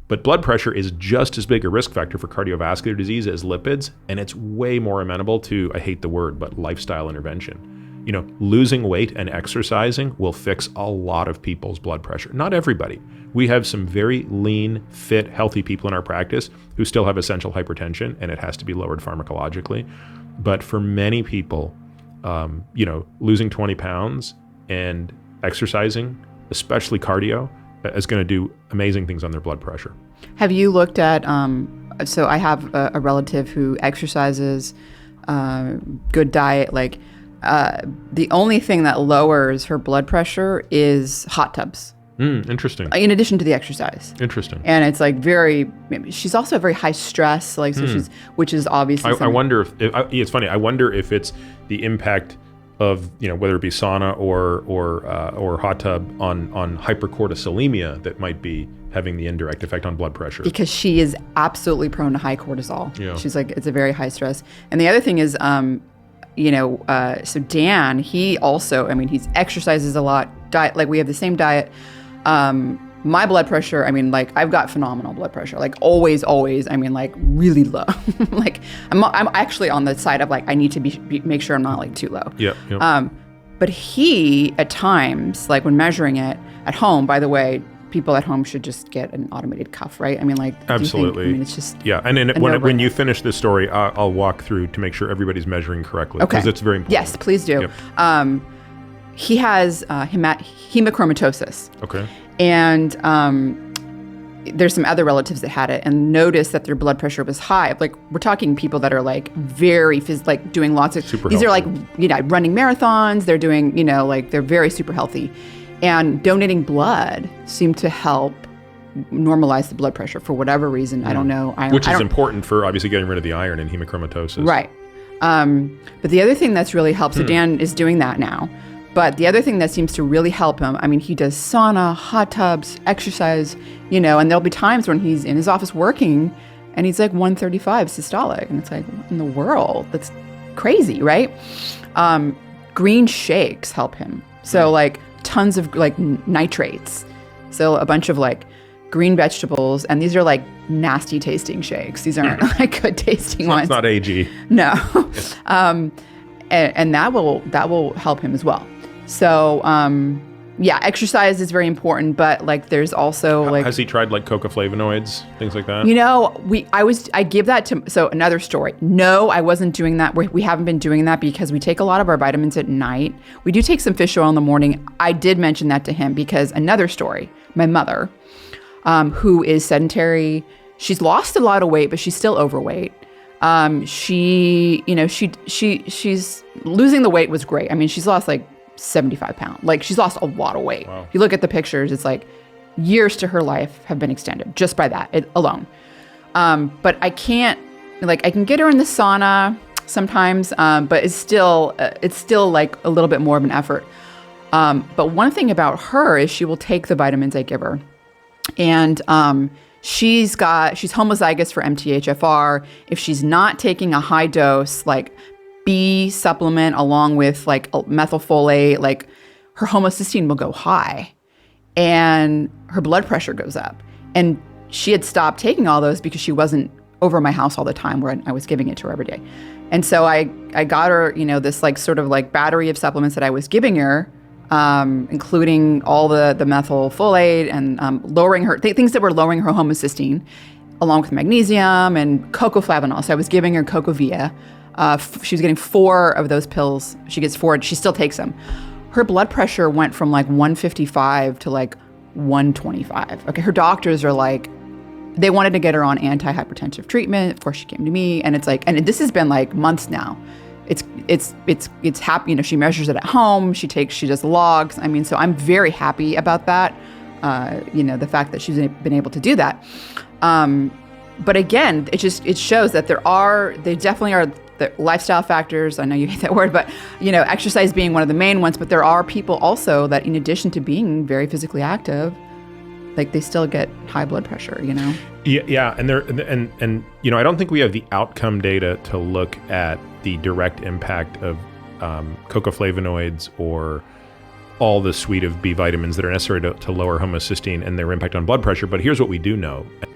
But blood pressure is just as big a risk factor for cardiovascular disease as lipids, and it's way more amenable to, I hate the word, but lifestyle intervention. Losing weight and exercising will fix a lot of people's blood pressure. Not everybody. We have some very lean, fit, healthy people in our practice who still have essential hypertension, and it has to be lowered pharmacologically. But for many people, losing 20 pounds and exercising, especially cardio, is going to do amazing things on their blood pressure. Have you looked at, so I have a relative who exercises, good diet, the only thing that lowers her blood pressure is hot tubs. Interesting. In addition to the exercise. Interesting. And it's she's also very high stress, which is obviously. I wonder if it's funny. I wonder if it's the impact of whether it be sauna or hot tub on hypercortisolemia that might be having the indirect effect on blood pressure. Because she is absolutely prone to high cortisol. Yeah. She's it's a very high stress. And the other thing is, so Dan, he also, he exercises a lot. Diet, we have the same diet. My blood pressure, I've got phenomenal blood pressure, always, really low. I'm actually on the side of I need to make sure I'm not too low. Yeah. But he, at times, when measuring it at home, by the way, people at home should just get an automated cuff, right? Absolutely. It's just when you finish this story, I'll walk through to make sure everybody's measuring correctly. Okay. Because it's very important. Yes, please do. Yep. He has hemochromatosis. Okay. And there's some other relatives that had it and noticed that their blood pressure was high. We're talking people that are very doing lots of. Super these healthy. are running marathons. They're doing they're very super healthy, and donating blood seemed to help normalize the blood pressure for whatever reason. I don't know. Which is important for obviously getting rid of the iron in hemochromatosis. Right. But the other thing that's really helped. So Dan is doing that now. But the other thing that seems to really help him, he does sauna, hot tubs, exercise, and there'll be times when he's in his office working and he's 135 systolic. And it's what in the world? That's crazy, right? Green shakes help him. So tons of nitrates. So a bunch of green vegetables. And these are nasty tasting shakes. These aren't good tasting ones. It's not AG. No. And that will help him as well. So, exercise is very important, but there's also has he tried coca flavonoids, things like that? I give that to, so another story. No, I wasn't doing that. We haven't been doing that because we take a lot of our vitamins at night. We do take some fish oil in the morning. I did mention that to him because another story, my mother, who is sedentary, she's lost a lot of weight, but she's still overweight. She's losing the weight was great. She's lost 75 pounds. She's lost a lot of weight. Wow. If you look at the pictures, it's years to her life have been extended just by that alone. But I can't, I can get her in the sauna sometimes, but it's still a little bit more of an effort. But one thing about her is she will take the vitamins I give her. And, she's homozygous for MTHFR. If she's not taking a high dose, B supplement along with methylfolate, her homocysteine will go high and her blood pressure goes up. And she had stopped taking all those because she wasn't over my house all the time where I was giving it to her every day. And so I got her, this battery of supplements that I was giving her, including all the methylfolate and lowering her things that were lowering her homocysteine, along with magnesium and cocoflavanol. So I was giving her Cocovia. She was getting 4 of those pills. She gets 4. She still takes them. Her blood pressure went from 155 to 125. Okay, her doctors are they wanted to get her on antihypertensive treatment. Of course, she came to me, and it's and this has been months now. It's happy. She measures it at home. She does logs. So I'm very happy about that. The fact that she's been able to do that. But again, it shows that they definitely are the lifestyle factors. I know you hate that word, but exercise being one of the main ones. But there are people also that, in addition to being very physically active, they still get high blood pressure. Yeah, and I don't think we have the outcome data to look at the direct impact of cocoflavonoids or all the suite of B vitamins that are necessary to lower homocysteine and their impact on blood pressure. But here's what we do know.